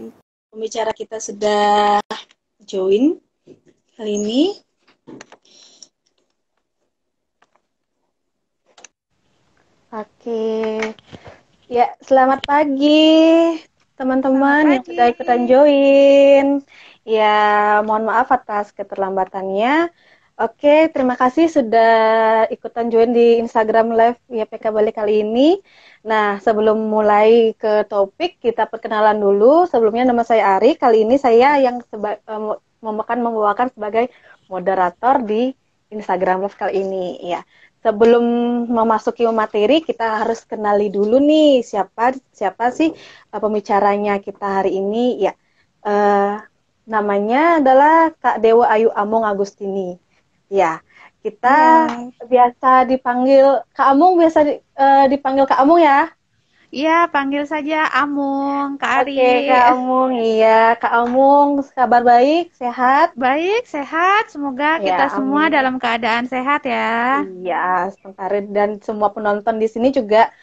Baik. Pembicara kita sudah join kali ini. Oke. Ya, selamat pagi Selamat teman-teman yang pagi. sudah ikutan join. Ya, mohon maaf atas keterlambatannya. Oke, terima kasih sudah ikutan join di Instagram Live YPK Bali kali ini. Nah, sebelum mulai ke topik, kita perkenalan dulu. Sebelumnya nama saya Ari. Kali ini saya yang membawakan sebagai moderator di Instagram Live kali ini. Ya, sebelum memasuki materi, kita harus kenali dulu nih siapa sih pembicaranya kita hari ini. Ya, uh, namanya adalah Kak Dewa Ayu Amung Agustini. Ya, kita Iya. biasa dipanggil Kak Amung, dipanggil Kak Amung ya. Iya, panggil saja Amung, Kak Ari. Oke, Kak Amung. Iya, Kak Amung, kabar baik, sehat? Baik, sehat. Semoga kita Ya, semua amin. dalam keadaan sehat ya. Iya, sebentar, dan semua penonton di sini juga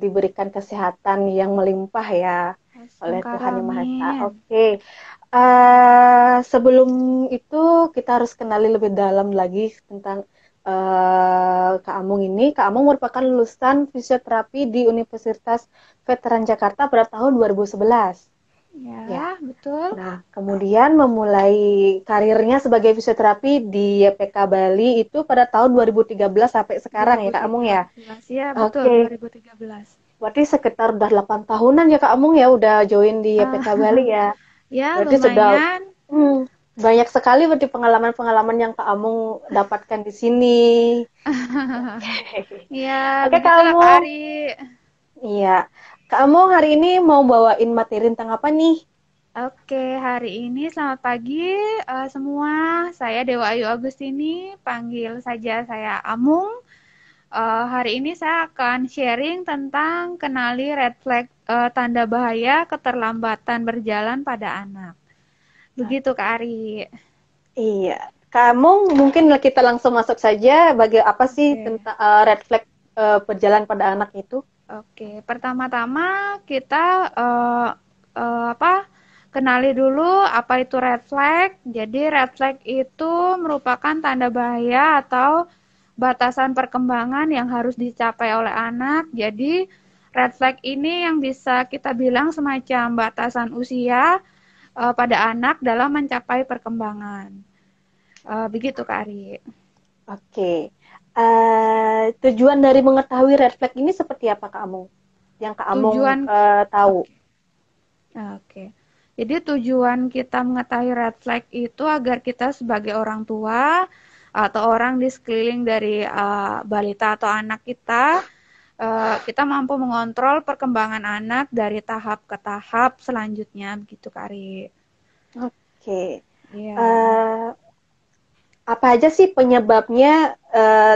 diberikan kesehatan yang melimpah ya oleh Semoga Tuhan Yang Maha Esa. amin. Oke, sebelum itu kita harus kenali lebih dalam lagi tentang Kak Amung ini. Kak Amung merupakan lulusan fisioterapi di Universitas Veteran Jakarta pada tahun 2011. Ya. Ya, betul. Nah, kemudian memulai karirnya sebagai fisioterapi di YPK Bali itu pada tahun 2013 sampai sekarang ya Kak Amung ya. 2013. Ya, betul, Oke, 2013. berarti sekitar udah 8 tahunan ya Kak Amung ya udah join di YPK Ah, Bali ya. ya, Berarti sudah lumayan. banyak sekali berarti pengalaman-pengalaman yang Kak Amung dapatkan di sini. Oke. Ya, Oke Kak begitulah Kak Amung. Ari. Iya. Kak Amung hari ini mau bawain materi tentang apa nih? Oke, hari ini selamat pagi semua. Saya Dewa Ayu Agustini, panggil saja saya Amung. Hari ini saya akan sharing tentang kenali red flag tanda bahaya keterlambatan berjalan pada anak. Begitu Kak Ari. Iya, kamu mungkin kita langsung masuk saja. Bagi apa sih Oke. tentang red flag berjalan pada anak itu? Oke, pertama-tama kita apa? Kenali dulu apa itu red flag. Jadi red flag itu merupakan tanda bahaya atau batasan perkembangan yang harus dicapai oleh anak. Jadi red flag ini yang bisa kita bilang semacam batasan usia pada anak dalam mencapai perkembangan. Begitu Kak Ari. Oke. Tujuan dari mengetahui red flag ini seperti apa, Kak Amung? Yang Kak Amung Tujuan tahu. Oke. Oke. Jadi tujuan kita mengetahui red flag itu agar kita sebagai orang tua atau orang di sekeliling dari balita atau anak kita mampu mengontrol perkembangan anak dari tahap ke tahap selanjutnya begitu Kari. Oke. Iya. Eh, apa aja sih penyebabnya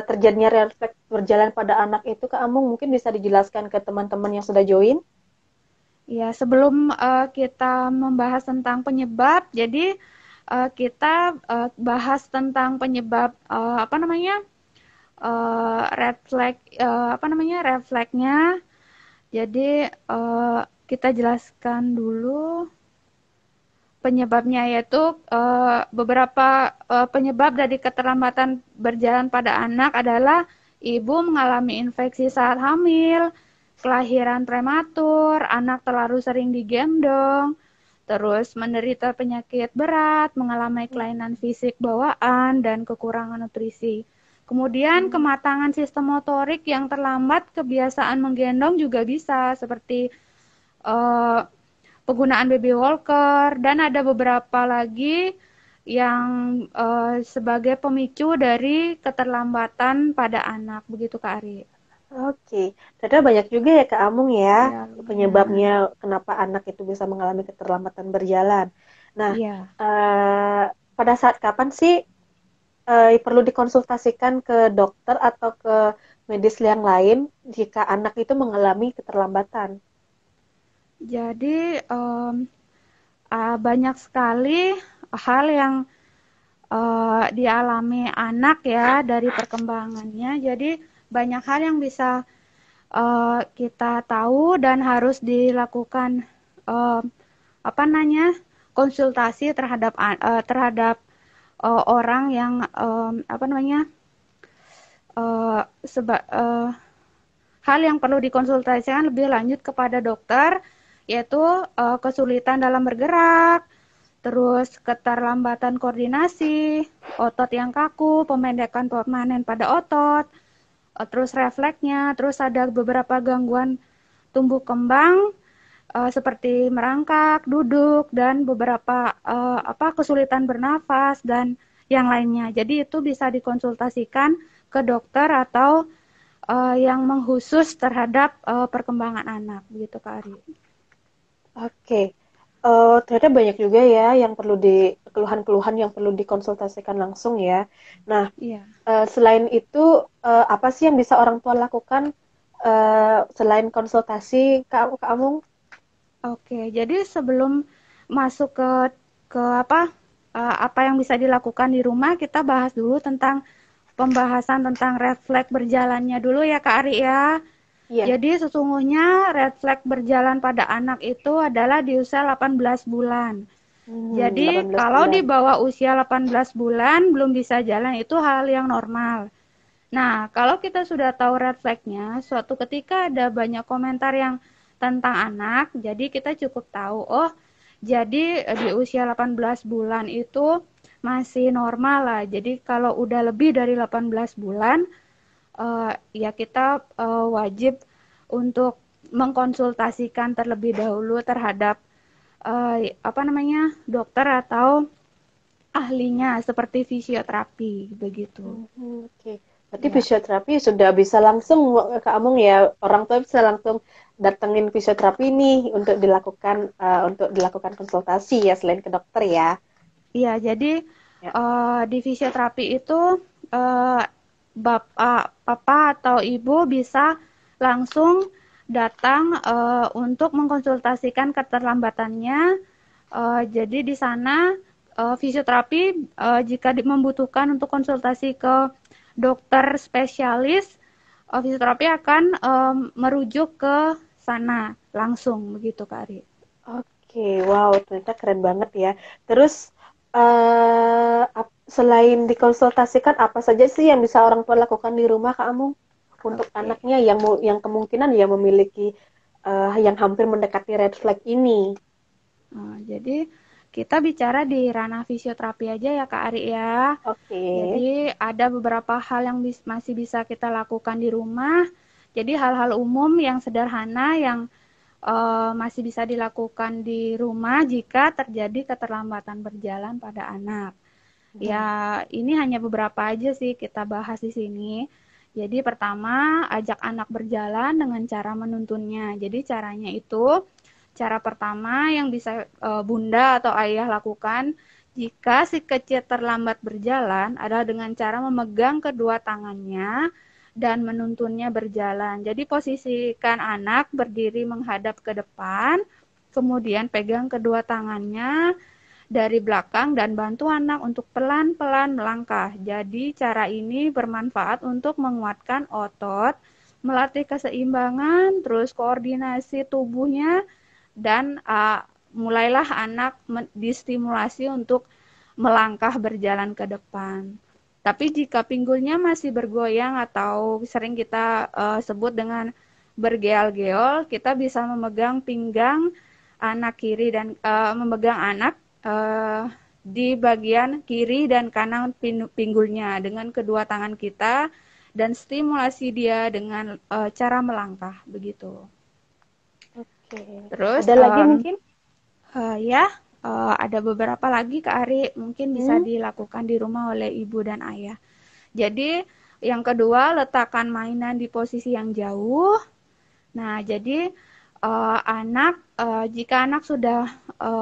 terjadinya red flag berjalan pada anak itu, Kak Amung? Mungkin bisa dijelaskan ke teman-teman yang sudah join? Ya, sebelum kita membahas tentang penyebab, jadi kita bahas tentang penyebab apa namanya? Red flag apa namanya? Red flagnya. Jadi kita jelaskan dulu penyebabnya yaitu beberapa penyebab dari keterlambatan berjalan pada anak adalah ibu mengalami infeksi saat hamil, kelahiran prematur, anak terlalu sering digendong, terus menderita penyakit berat, mengalami kelainan fisik bawaan, dan kekurangan nutrisi. Kemudian kematangan sistem motorik yang terlambat, kebiasaan menggendong juga bisa seperti eh, penggunaan baby walker dan ada beberapa lagi yang sebagai pemicu dari keterlambatan pada anak begitu Kak Ari. Oke, ternyata banyak juga ya Kak Amung ya Ya lumayan. penyebabnya kenapa anak itu bisa mengalami keterlambatan berjalan. Nah, Iya. eh, pada saat kapan sih perlu dikonsultasikan ke dokter atau ke medis yang lain jika anak itu mengalami keterlambatan? Jadi banyak sekali hal yang dialami anak ya dari perkembangannya. Jadi banyak hal yang bisa kita tahu dan harus dilakukan apa namanya, konsultasi terhadap orang yang apa namanya, eh, seba, eh, hal yang perlu dikonsultasikan lebih lanjut kepada dokter, yaitu kesulitan dalam bergerak, terus keterlambatan koordinasi, otot yang kaku, pemendekan permanen pada otot, terus refleksnya, terus ada beberapa gangguan tumbuh kembang seperti merangkak, duduk, dan beberapa kesulitan bernafas dan yang lainnya. Jadi itu bisa dikonsultasikan ke dokter atau yang mengkhusus terhadap perkembangan anak, begitu Kak Ari. Oke. Ternyata banyak juga ya yang perlu keluhan-keluhan yang perlu dikonsultasikan langsung ya. Nah, Iya. selain itu apa sih yang bisa orang tua lakukan selain konsultasi Kak Amung? Oke, jadi sebelum masuk ke apa yang bisa dilakukan di rumah, kita bahas dulu tentang pembahasan tentang red flag berjalannya dulu ya Kak Ari ya. Iya. Jadi sesungguhnya red flag berjalan pada anak itu adalah di usia 18 bulan. Jadi 18 kalau di bulan. bawah usia 18 bulan belum bisa jalan itu hal yang normal. Nah, kalau kita sudah tahu red flag-nya, suatu ketika ada banyak komentar yang tentang anak, jadi kita cukup tahu, oh, jadi di usia 18 bulan itu masih normal lah. Jadi kalau udah lebih dari 18 bulan, ya kita wajib untuk mengkonsultasikan terlebih dahulu terhadap apa namanya, dokter atau ahlinya seperti fisioterapi begitu. Oke. Berarti Ya. fisioterapi sudah bisa langsung Kak Amung ya, orang tua bisa langsung datengin fisioterapi nih untuk dilakukan konsultasi ya selain ke dokter ya. Iya, jadi Ya. di fisioterapi itu eh, bapak, papa atau ibu bisa langsung datang untuk mengkonsultasikan keterlambatannya. Jadi di sana fisioterapi jika membutuhkan untuk konsultasi ke dokter spesialis, fisioterapi akan merujuk ke sana langsung begitu Kak Ari. Oke, wow, ternyata keren banget ya. Terus selain dikonsultasikan apa saja sih yang bisa orang tua lakukan di rumah Kak Amung untuk Oke. anaknya yang kemungkinan ya memiliki yang hampir mendekati red flag ini? Jadi kita bicara di ranah fisioterapi aja ya Kak Ari ya. Oke. Jadi ada beberapa hal yang masih bisa kita lakukan di rumah. Jadi hal-hal umum yang sederhana yang masih bisa dilakukan di rumah jika terjadi keterlambatan berjalan pada anak. Ya, Hmm. ini hanya beberapa aja sih kita bahas di sini. Jadi pertama, ajak anak berjalan dengan cara menuntunnya. Jadi caranya itu, cara pertama yang bisa bunda atau ayah lakukan jika si kecil terlambat berjalan adalah dengan cara memegang kedua tangannya dan menuntunnya berjalan. Jadi posisikan anak berdiri menghadap ke depan, kemudian pegang kedua tangannya dari belakang dan bantu anak untuk pelan-pelan melangkah. Jadi cara ini bermanfaat untuk menguatkan otot, melatih keseimbangan, terus koordinasi tubuhnya, dan mulailah anak distimulasi untuk melangkah berjalan ke depan. Tapi jika pinggulnya masih bergoyang atau sering kita sebut dengan bergeol-geol, kita bisa memegang pinggang anak kiri dan memegang anak di bagian kiri dan kanan pinggulnya dengan kedua tangan kita dan stimulasi dia dengan cara melangkah begitu. Oke. Terus Ada lagi mungkin? ya ada beberapa lagi Kak Ari mungkin bisa Hmm? dilakukan di rumah oleh ibu dan ayah. Jadi yang kedua letakkan mainan di posisi yang jauh. Nah jadi jika anak sudah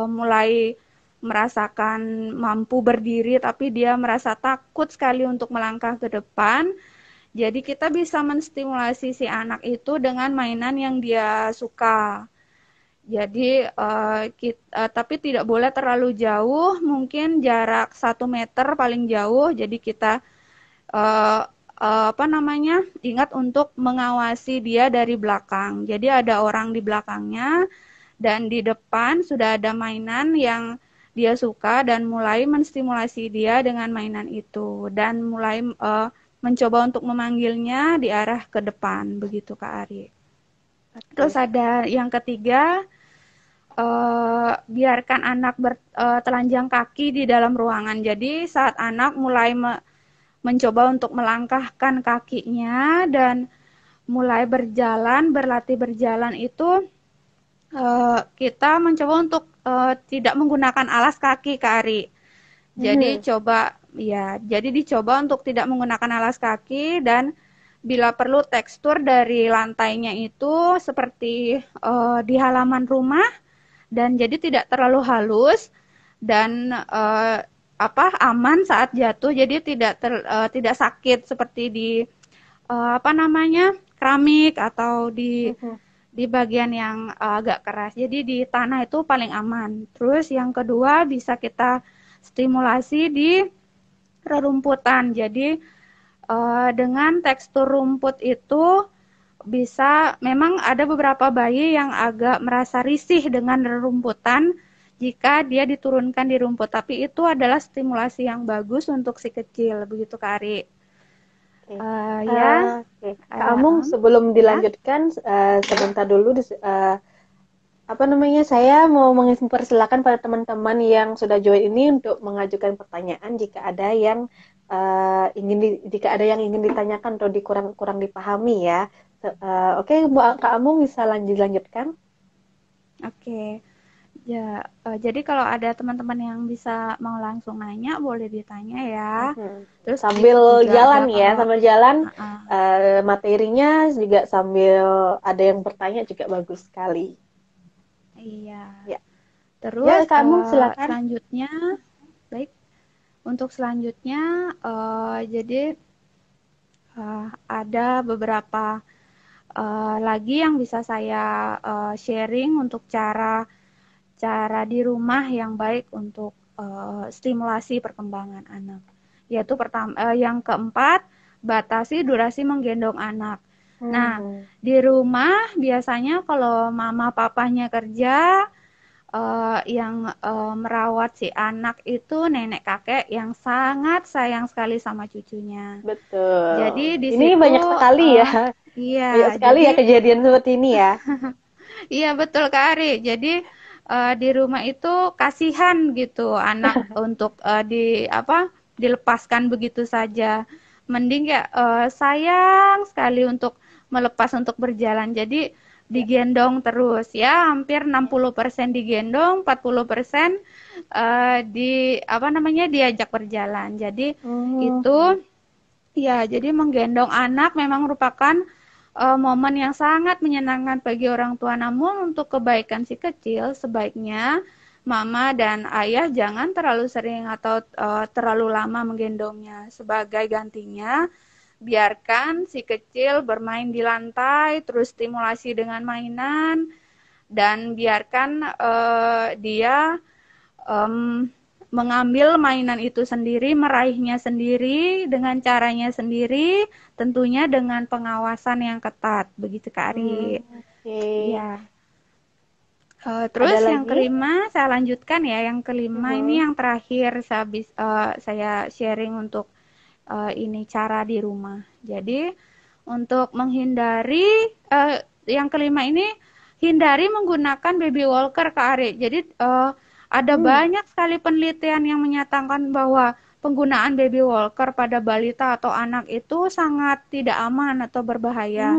mulai merasakan mampu berdiri tapi dia merasa takut sekali untuk melangkah ke depan, jadi kita bisa menstimulasi si anak itu dengan mainan yang dia suka. Jadi tapi tidak boleh terlalu jauh, mungkin jarak 1 meter paling jauh. Jadi kita eh, apa namanya, ingat untuk mengawasi dia dari belakang. Jadi ada orang di belakangnya dan di depan sudah ada mainan yang dia suka dan mulai menstimulasi dia dengan mainan itu dan mulai mencoba untuk memanggilnya di arah ke depan begitu Kak Ari. Terus ada yang ketiga, biarkan anak telanjang kaki di dalam ruangan. Jadi saat anak mulai mencoba untuk melangkahkan kakinya dan mulai berjalan, berlatih berjalan itu kita mencoba untuk tidak menggunakan alas kaki Kak Ari. Jadi jadi dicoba untuk tidak menggunakan alas kaki dan bila perlu tekstur dari lantainya itu seperti di halaman rumah dan jadi tidak terlalu halus dan aman saat jatuh. Jadi tidak sakit seperti di keramik atau di bagian yang agak keras. Jadi di tanah itu paling aman. Terus yang kedua bisa kita stimulasi di rerumputan. Jadi dengan tekstur rumput itu memang ada beberapa bayi yang agak merasa risih dengan rerumputan jika dia diturunkan di rumput. Tapi itu adalah stimulasi yang bagus untuk si kecil. Begitu Kak Ari. Kak Amung, sebelum dilanjutkan sebentar dulu saya mau mempersilakan pada teman-teman yang sudah join ini untuk mengajukan pertanyaan jika ada yang ingin ditanyakan atau kurang dipahami ya. Oke, Kak Amung bisa lanjutkan. Oke. Ya, jadi kalau ada teman-teman yang bisa mau langsung nanya, boleh ditanya ya. Terus sambil jalan materinya juga sambil ada yang bertanya juga bagus sekali. Iya. Ya. Terus kamu silakan. Selanjutnya, baik. Untuk selanjutnya, jadi ada beberapa lagi yang bisa saya sharing untuk cara di rumah yang baik untuk stimulasi perkembangan anak. Yaitu yang keempat, batasi durasi menggendong anak. Nah, di rumah biasanya kalau mama papanya kerja, yang merawat si anak itu nenek kakek yang sangat sayang sekali sama cucunya. Betul. Jadi di ini situ, banyak sekali ya. Iya. Banyak sekali ya kejadian seperti ini ya. Iya betul Kak Ari. Jadi di rumah itu kasihan gitu anak untuk dilepaskan begitu saja. Mending ya sayang sekali untuk melepas untuk berjalan. Jadi digendong terus ya, hampir 60% digendong, 40% diajak berjalan. Jadi itu ya, jadi menggendong anak memang merupakan momen yang sangat menyenangkan bagi orang tua. Namun untuk kebaikan si kecil, sebaiknya mama dan ayah jangan terlalu sering atau terlalu lama menggendongnya. Sebagai gantinya, biarkan si kecil bermain di lantai, terus stimulasi dengan mainan, dan biarkan dia mengambil mainan itu sendiri, meraihnya sendiri dengan caranya sendiri, tentunya dengan pengawasan yang ketat, begitu Kak Ari. Ya. Terus yang kelima saya lanjutkan ya, yang kelima ini yang terakhir saya sharing untuk ini cara di rumah. Jadi untuk menghindari yang kelima ini, hindari menggunakan baby walker Kak Ari. Jadi ada banyak sekali penelitian yang menyatakan bahwa penggunaan baby walker pada balita atau anak itu sangat tidak aman atau berbahaya.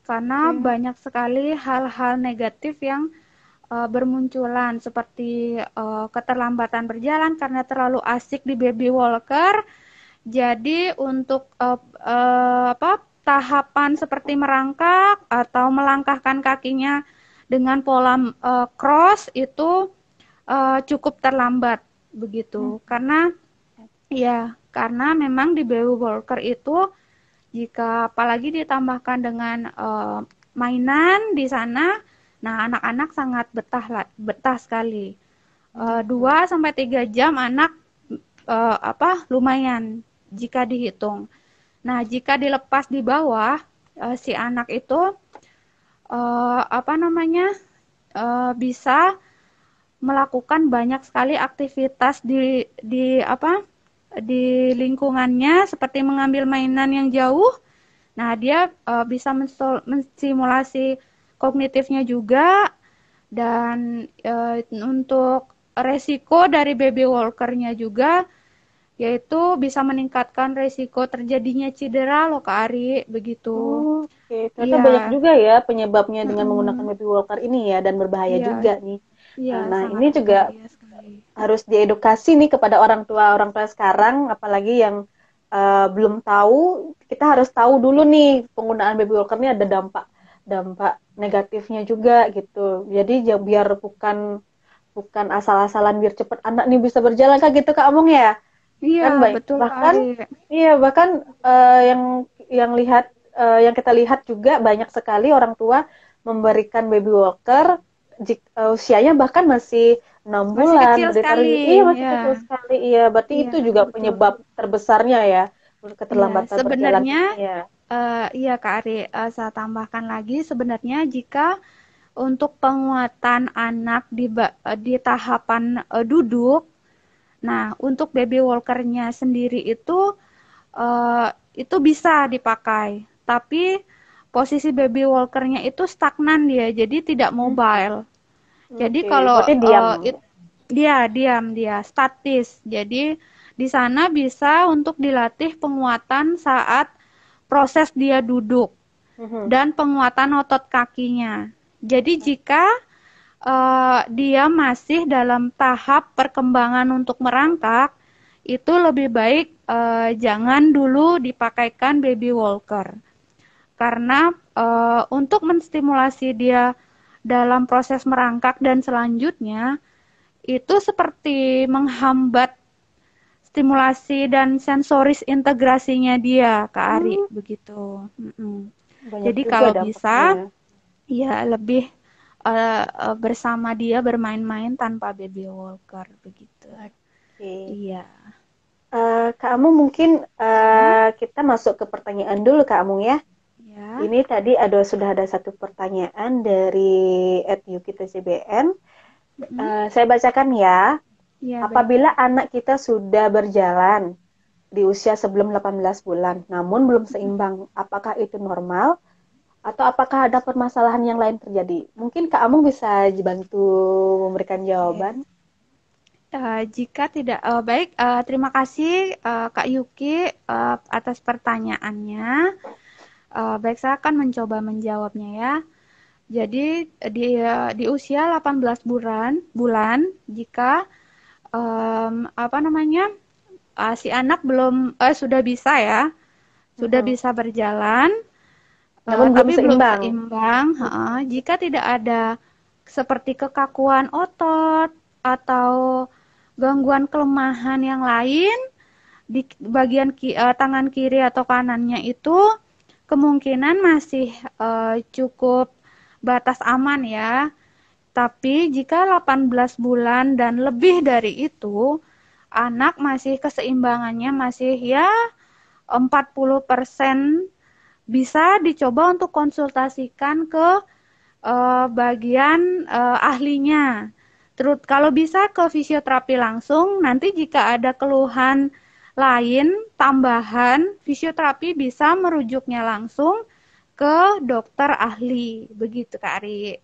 Karena banyak sekali hal-hal negatif yang bermunculan seperti keterlambatan berjalan karena terlalu asik di baby walker. Jadi untuk tahapan seperti merangkak atau melangkahkan kakinya dengan pola cross itu cukup terlambat begitu. Karena memang di baby walker itu jika apalagi ditambahkan dengan mainan di sana, nah anak-anak sangat betah sekali. 2 sampai 3 jam anak lumayan jika dihitung. Nah, jika dilepas di bawah si anak itu apa namanya, bisa melakukan banyak sekali aktivitas di apa, di lingkungannya seperti mengambil mainan yang jauh. Nah, dia bisa menstimulasi kognitifnya juga dan untuk resiko dari baby walkernya juga yaitu bisa meningkatkan resiko terjadinya cedera loh Kak Ari, begitu. Oke, ternyata banyak Iya, juga ya penyebabnya dengan menggunakan mm-mm. baby walker ini ya dan berbahaya Iya, juga nih. iya Nah, sangat ini juga berbahaya sekali. harus diedukasi nih kepada orang tua sekarang, apalagi yang belum tahu. Kita harus tahu dulu nih penggunaan baby walker ini ada dampak dampak negatifnya juga gitu. Jadi ya biar bukan bukan asal-asalan biar cepet anak nih bisa berjalan kan gitu Kak Amung ya. Iya, Kan baik. betul Kak Bahkan Ari. iya bahkan yang lihat yang kita lihat juga banyak sekali orang tua memberikan baby walker usianya bahkan masih 6 Masih bulan kecil sekali. iya masih Ya, kecil sekali iya berarti iya itu juga betul. penyebab terbesarnya ya Iya, keterlambatan berjalan sebenarnya ini ya. iya Kak Ari, saya tambahkan lagi sebenarnya jika untuk penguatan anak di tahapan duduk, nah untuk baby walkernya sendiri itu bisa dipakai, tapi posisi baby walkernya itu stagnan dia, jadi tidak Hmm, mobile. Jadi oke kalau berarti diam. dia diam, dia statis. Jadi di sana bisa untuk dilatih penguatan saat proses dia duduk Mhm. dan penguatan otot kakinya. Jadi jika dia masih dalam tahap perkembangan untuk merangkak, itu lebih baik jangan dulu dipakaikan baby walker. Karena untuk menstimulasi dia dalam proses merangkak dan selanjutnya, itu seperti menghambat stimulasi dan sensoris integrasinya dia, Kak Ari, Hmm, begitu. Mm-mm. banyak Jadi juga kalau bisa, dampaknya. ya lebih bersama dia bermain-main tanpa baby walker, begitu. Oke. Iya. Kak Amung mungkin Ya, kita masuk ke pertanyaan dulu Kak Amung ya. ya. Ini tadi sudah ada satu pertanyaan dari @yukitcbn. Mm-mm. Saya bacakan ya. Ya, baik. Apabila anak kita sudah berjalan di usia sebelum 18 bulan, namun belum seimbang, apakah itu normal atau apakah ada permasalahan yang lain terjadi? Mungkin Kak Amung bisa bantu memberikan Oke. jawaban. Jika tidak, baik, terima kasih Kak Yuki atas pertanyaannya. Baik, saya akan mencoba menjawabnya ya. Jadi di usia 18 bulan jika apa namanya si anak belum sudah bisa ya, sudah Mhm. bisa berjalan, Namun belum tapi belum seimbang. seimbang. Jika tidak ada seperti kekakuan otot atau gangguan kelemahan yang lain di bagian tangan kiri atau kanannya itu kemungkinan masih cukup batas aman ya. Tapi jika 18 bulan dan lebih dari itu, anak masih keseimbangannya masih ya 40%, bisa dicoba untuk konsultasikan ke bagian ahlinya. Terus kalau bisa ke fisioterapi langsung, nanti jika ada keluhan lain tambahan, fisioterapi bisa merujuknya langsung ke dokter ahli. Begitu Kak Ari.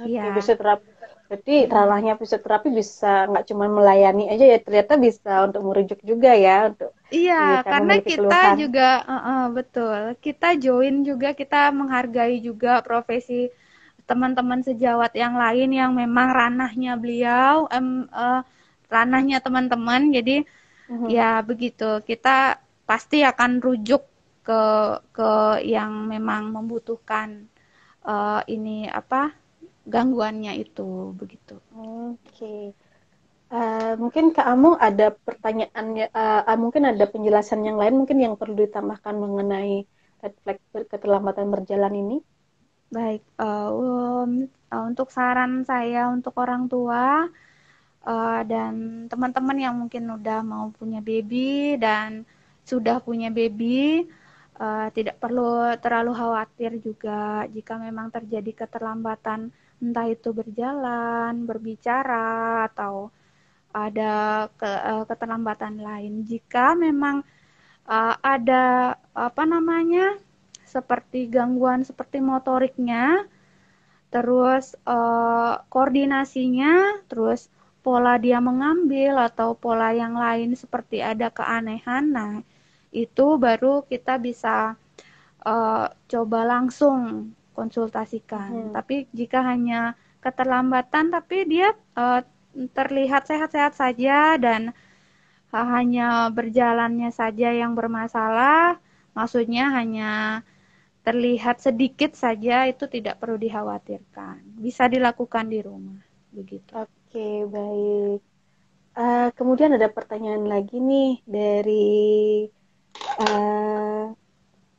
Oke, Ya. fisioterapi. Berarti Mm-mm. ranahnya fisioterapi bisa nggak cuma melayani aja ya, ternyata bisa untuk merujuk juga ya untuk Iya, jika karena memiliki kita keluhan. juga betul. Kita join juga, kita menghargai juga profesi teman-teman sejawat yang lain yang memang ranahnya beliau, ranahnya teman-teman. Jadi Mhm. ya begitu. Kita pasti akan rujuk ke ke yang memang membutuhkan ini apa gangguannya itu begitu. Oke. Mungkin Kak Amung ada pertanyaan, mungkin ada penjelasan yang lain mungkin yang perlu ditambahkan mengenai red flag keterlambatan berjalan ini. Baik, untuk saran saya untuk orang tua dan teman-teman yang mungkin udah mau punya baby dan sudah punya baby, Tidak perlu terlalu khawatir juga jika memang terjadi keterlambatan, entah itu berjalan, berbicara, atau ada keterlambatan lain. Jika memang ada apa namanya, seperti gangguan seperti motoriknya, terus koordinasinya, terus pola dia mengambil atau pola yang lain seperti ada keanehan, nah itu baru kita bisa coba langsung konsultasikan. Mhm. Tapi jika hanya keterlambatan tapi dia terlihat sehat-sehat saja dan hanya berjalannya saja yang bermasalah, maksudnya hanya terlihat sedikit saja, itu tidak perlu dikhawatirkan. Bisa dilakukan di rumah, begitu. Oke, baik. Kemudian ada pertanyaan lagi nih dari eh,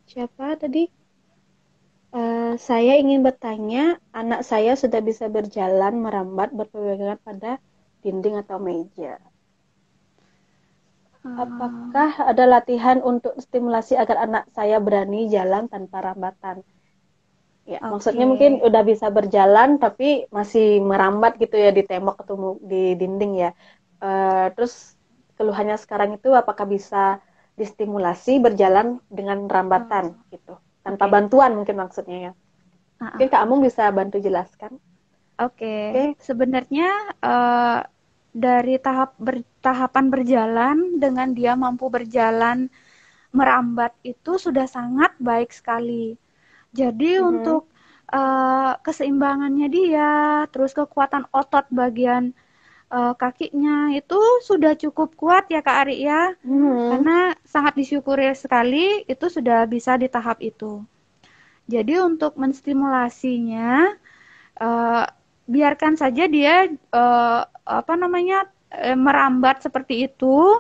siapa tadi? Saya ingin bertanya, anak saya sudah bisa berjalan, merambat, berpegangan pada dinding atau meja. Uh, Apakah ada latihan untuk stimulasi agar anak saya berani jalan tanpa rambatan? Ya, maksudnya Oke, mungkin udah bisa berjalan tapi masih merambat gitu ya di tembok atau di dinding ya. Terus keluhannya sekarang itu apakah bisa distimulasi berjalan dengan rambatan uh, gitu, tanpa oke, bantuan mungkin maksudnya ya. Mungkin uh, Kak Amung bisa bantu jelaskan. oke. Oke. Sebenarnya dari tahapan berjalan dengan dia mampu berjalan merambat itu sudah sangat baik sekali. Jadi Mhm. untuk keseimbangannya dia, terus kekuatan otot bagian kakinya itu sudah cukup kuat ya Kak Ari ya. Mhm. Karena sangat disyukuri sekali itu sudah bisa di tahap itu. Jadi untuk menstimulasinya eh, biarkan saja dia apa namanya merambat seperti itu.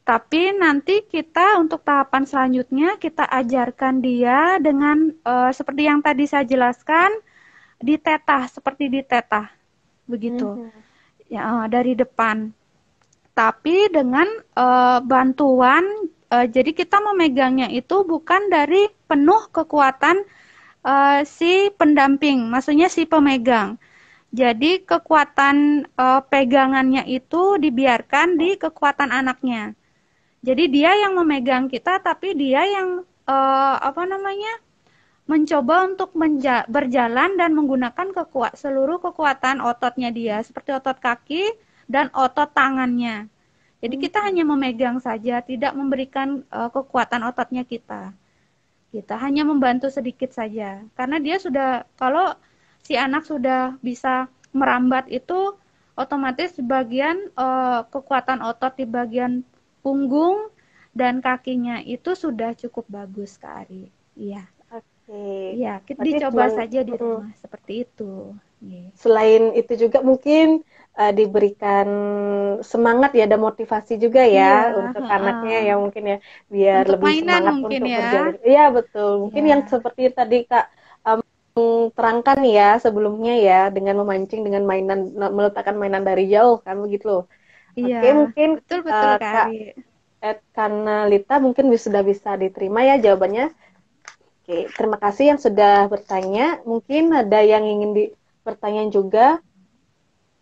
Tapi nanti kita untuk tahapan selanjutnya kita ajarkan dia dengan seperti yang tadi saya jelaskan, ditetah seperti ditetah begitu. Mhm. Ya, dari depan. Tapi dengan bantuan jadi kita memegangnya itu bukan dari penuh kekuatan si pendamping, maksudnya si pemegang. Jadi kekuatan pegangannya itu dibiarkan di kekuatan anaknya. Jadi dia yang memegang kita, tapi dia yang apa namanya mencoba untuk berjalan dan menggunakan seluruh kekuatan ototnya dia, seperti otot kaki dan otot tangannya. Jadi kita Mhm. hanya memegang saja, tidak memberikan kekuatan ototnya kita. Kita hanya membantu sedikit saja, karena dia sudah, kalau si anak sudah bisa merambat itu, otomatis bagian kekuatan otot di bagian punggung dan kakinya itu sudah cukup bagus, Kak Ari. Iya, Oke. iya, kita Berarti dicoba cuman saja di mm, rumah seperti itu. Iya. selain itu juga mungkin diberikan semangat ya, ada motivasi juga ya Iya, untuk anaknya heeh. ya mungkin ya, biar Untuk lebih mainan semangat mungkin untuk ya. berjalan. Iya betul. Mungkin yang Ya, seperti tadi Kak terangkan ya sebelumnya ya, dengan memancing dengan mainan, meletakkan mainan dari jauh kan begitu loh. iya, Oke, mungkin betul-betul Kak Kak Ari. Kanalita mungkin sudah bisa diterima ya jawabannya. Oke, terima kasih yang sudah bertanya. Mungkin ada yang ingin bertanya juga,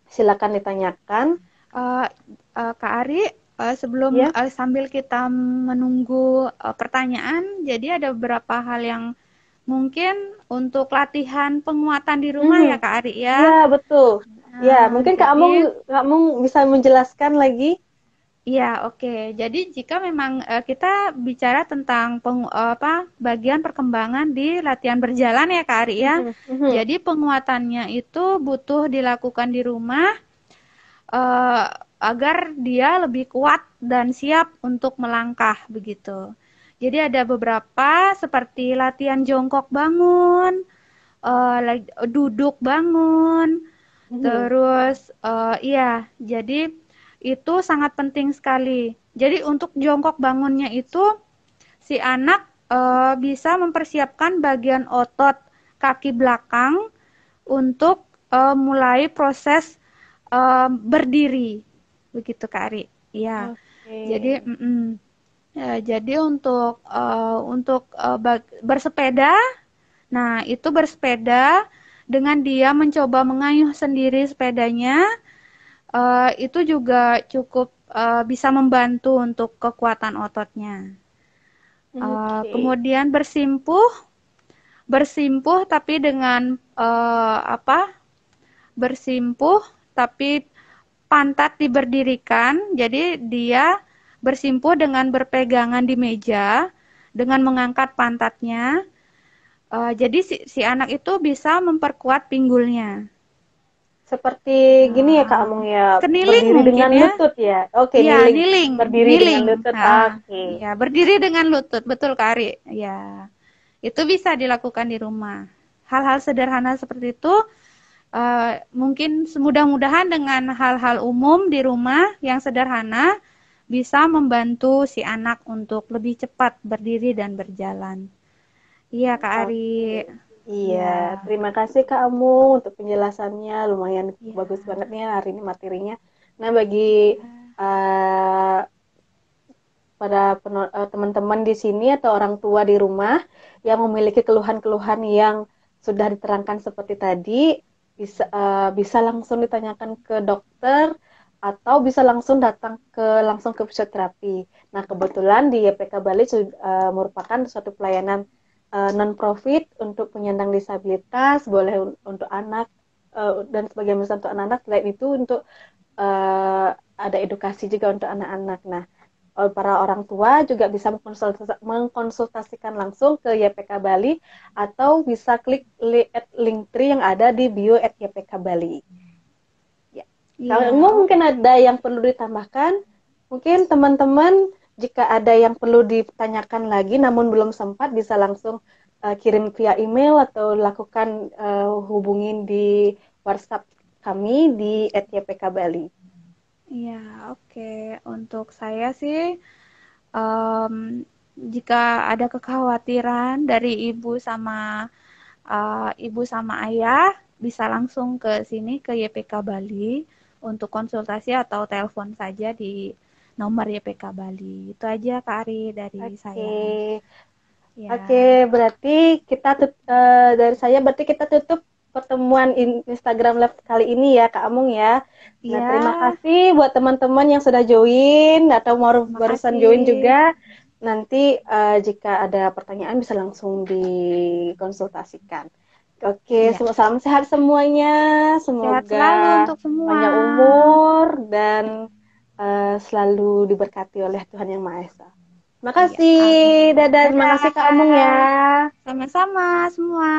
silakan ditanyakan. Eh, Kak Ari, sebelum Ya. sambil kita menunggu pertanyaan, jadi ada beberapa hal yang mungkin untuk latihan penguatan di rumah Mhm. ya Kak Ari ya. Ya, betul. Ya, Nah, mungkin jadi Kak Amung bisa menjelaskan lagi. iya, oke. Jadi jika memang kita bicara tentang apa bagian perkembangan di latihan berjalan ya Kak Ari ya. Mhm. Mhm. Jadi penguatannya itu butuh dilakukan di rumah eh, agar dia lebih kuat dan siap untuk melangkah begitu. Jadi ada beberapa seperti latihan jongkok bangun, duduk bangun, Mhm. terus iya, jadi itu sangat penting sekali. Jadi untuk jongkok bangunnya itu si anak bisa mempersiapkan bagian otot kaki belakang untuk mulai proses berdiri begitu Kak Ari. Iya. Oke. Jadi Ya, jadi untuk bersepeda, nah itu bersepeda dengan dia mencoba mengayuh sendiri sepedanya, itu juga cukup bisa membantu untuk kekuatan ototnya. Oke. Kemudian bersimpuh, bersimpuh tapi dengan apa? Bersimpuh tapi pantat diberdirikan, jadi dia bersimpuh dengan berpegangan di meja, dengan mengangkat pantatnya. Jadi si anak itu bisa memperkuat pinggulnya. Seperti gini ya Kak Uh, Amung ya, Keniling berdiri mungkin dengan ya. lutut ya. Oke, Ya, kneeling. kniling, Berdiri dengan kniling. lutut. Ah, Oke. ya, berdiri dengan lutut, betul Kak Ari. Ya, itu bisa dilakukan di rumah. Hal-hal sederhana seperti itu, mungkin mudah-mudahan dengan hal-hal umum di rumah yang sederhana bisa membantu si anak untuk lebih cepat berdiri dan berjalan. Iya, Kak Ari. Oke. Iya, Iya, terima kasih Kak Amung untuk penjelasannya. Lumayan iya, bagus banget nih hari ini materinya. Nah, bagi iya, eh, teman-teman di sini atau orang tua di rumah yang memiliki keluhan-keluhan yang sudah diterangkan seperti tadi, bisa langsung ditanyakan ke dokter atau bisa langsung datang langsung ke fisioterapi. Nah, kebetulan di YPK Bali merupakan suatu pelayanan non-profit untuk penyandang disabilitas, boleh untuk anak dan sebagian besar untuk anak-anak. Selain itu untuk uh, ada edukasi juga untuk anak-anak. Nah, para orang tua juga bisa mengkonsultasikan langsung ke YPK Bali atau bisa klik link tree yang ada di bio at YPK Bali. Ya. iya, Kalau oke. mungkin ada yang perlu ditambahkan, mungkin teman-teman jika ada yang perlu ditanyakan lagi namun belum sempat bisa langsung kirim via email atau lakukan hubungin di WhatsApp kami di @ypk Bali. Iya, oke. Untuk saya sih, em, jika ada kekhawatiran dari ibu sama ayah, bisa langsung ke sini ke YPK Bali untuk konsultasi atau telepon saja di nomor YPK Bali. Itu aja Kak Ari dari Oke. saya. Oke, Ya, berarti dari saya berarti kita tutup pertemuan Instagram Live kali ini ya, Kak Amung ya. Nah, iya, terima kasih buat teman-teman yang sudah join atau barusan join juga. makasih. Nanti jika ada pertanyaan bisa langsung dikonsultasikan. Oke, Iya, salam sehat semuanya. sehat Semoga selalu untuk semua. panjang umur dan selalu diberkati oleh Tuhan Yang Maha Esa. Iya, Makasih. amin. Dadah. Terima kasih Kak Amung ya. Dadah. Sama-sama semua.